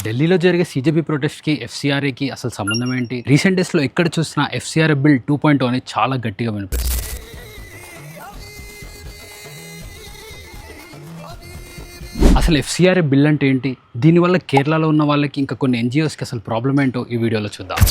ఢిల్లీలో జరిగే సీజేపీ ప్రొటెస్ట్కి ఎఫ్సీఆర్ఏకి అసలు సంబంధం ఏంటి? రీసెంట్ డేస్లో ఎక్కడ చూసినా ఎఫ్సీఆర్ఏ బిల్ 2.0 అనేది చాలా గట్టిగా వినిపిస్తుంది. అసలు ఎఫ్సీఆర్ఏ బిల్ అంటే ఏంటి? దీనివల్ల కేరళలో ఉన్న వాళ్ళకి ఇంకా కొన్ని ఎన్జిఓస్కి అసలు ప్రాబ్లం ఏంటో ఈ వీడియోలో చూద్దాం.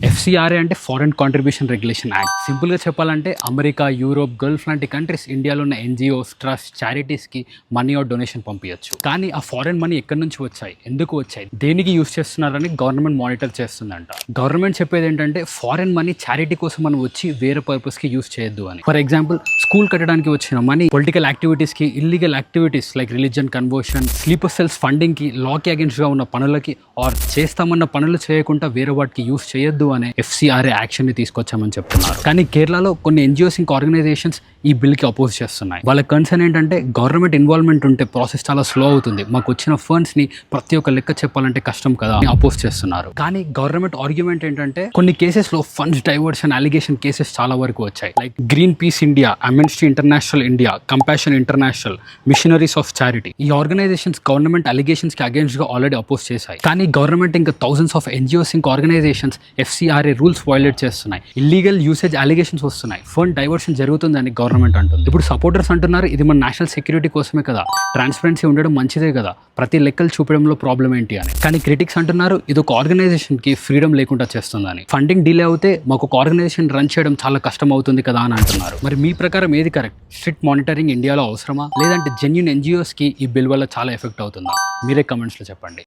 ఎఫ్సీఆర్ఏ అంటే ఫారెన్ కాంట్రిబ్యూషన్ రెగ్యులేషన్ యాక్ట్. సింపుల్గా చెప్పాలంటే అమెరికా, యూరోప్, గల్ఫ్ లాంటి కంట్రీస్ ఇండియాలో ఉన్న ఎన్జిఓస్, ట్రస్ట్, చారిటీస్కి మనీ ఆర్ డొనేషన్ పంపించచ్చు. కానీ ఆ ఫారెన్ మనీ ఎక్కడి నుంచి వచ్చాయి, ఎందుకు వచ్చాయి, దేనికి యూస్ చేస్తున్నారని గవర్నమెంట్ మానిటర్ చేస్తుందంట. గవర్నమెంట్ చెప్పేది ఏంటంటే ఫారెన్ మనీ చారిటీ కోసం మనం వచ్చి వేరే పర్పస్కి యూస్ చేయొద్దు అని. ఫర్ ఎగ్జాంపుల్, స్కూల్ కట్టడానికి వచ్చిన మనీ పొలిటికల్ యాక్టివిటీస్కి, illegal activities like religion conversion, sleeper cells ఫండింగ్కి, లాకి అగేన్స్ట్గా ఉన్న పనులకి ఆర్ చేస్తామన్న పనులు చేయకుండా వేరే వాటికి యూస్ చేయొద్దు అనే ఎఫ్సీఆర్ఏ యాక్షన్ ని తీసుకొచ్చామని చెప్తున్నారు. కానీ కేరళలో కొన్ని ఎన్జిఓస్ ఇంకా ఆర్గనైజేషన్స్ ఈ బిల్ కి అపోజ్ చేస్తున్నాయి. వాళ్ళ కన్సర్న్ ఏంటంటే గవర్నమెంట్ ఇన్వాల్వ్మెంట్ ఉంటే ప్రాసెస్ చాలా స్లో అవుతుంది, మాకు వచ్చిన ఫండ్స్ ని ప్రతి ఒక్క లెక్క చెప్పాలంటే కష్టం కదా అని అపోజ్ చేస్తున్నారు. కానీ గవర్నమెంట్ ఆర్గ్యుమెంట్ ఏంటంటే కొన్ని కేసెస్ లో ఫండ్స్ డైవర్షన్ అలిగేషన్ కేసెస్ చాలా వరకు వచ్చాయి. Like green India, amnesty international India, compassion international, missionaries of charity, ఈ ఆర్గనైజేషన్స్ గవర్నమెంట్ అలిగేషన్స్ కి అగేన్స్ట్ గా ఆల్రెడీ అపోజ్ చేశాయి. కానీ గవర్నమెంట్ ఇంకా థౌసండ్స్ ఆఫ్ ఎన్జిఓస్ ఇంకా ఆర్గనైజేషన్స్ ఎఫ్సీఆర్ఏ రూల్స్ వైలేట్ చేస్తున్నాయి, ఇల్లీగల్ యూసేజ్ అలిగేషన్స్ వస్తున్నాయి, ఫండ్ డైవర్షన్ జరుగుతుందని గవర్నమెంట్ అంటుంది. ఇప్పుడు సపోర్టర్స్ అంటున్నారు ఇది మన నేషనల్ సెక్యూరిటీ కోసమే కదా, ట్రాన్స్పరెన్సీ ఉండడం మంచిదే కదా, ప్రతి లెక్కలు చూపడంలో ప్రాబ్లం ఏంటి అని. కానీ క్రిటిక్స్ అంటున్నారు ఇది ఒక ఆర్గనైజేషన్ కి ఫ్రీడమ్ లేకుండా చేస్తుందని. ఫండింగ్ డిలే అవుతే మాకు ఒక ఆర్గనైజేషన్ రన్ చేయడం చాలా కష్టం అవుతుంది కదా అని అంటున్నారు. మరి మీ ప్రకారం ఏది కరెక్ట్? స్ట్రిక్ట్ మానిటరింగ్ ఇండియాలో అవసరమా, లేదంటే జెన్యూన్ ఎన్జిఓస్ కి ఈ బిల్ వల్ల చాలా ఎఫెక్ట్ అవుతుందా? మీరే కమెంట్స్ లో చెప్పండి.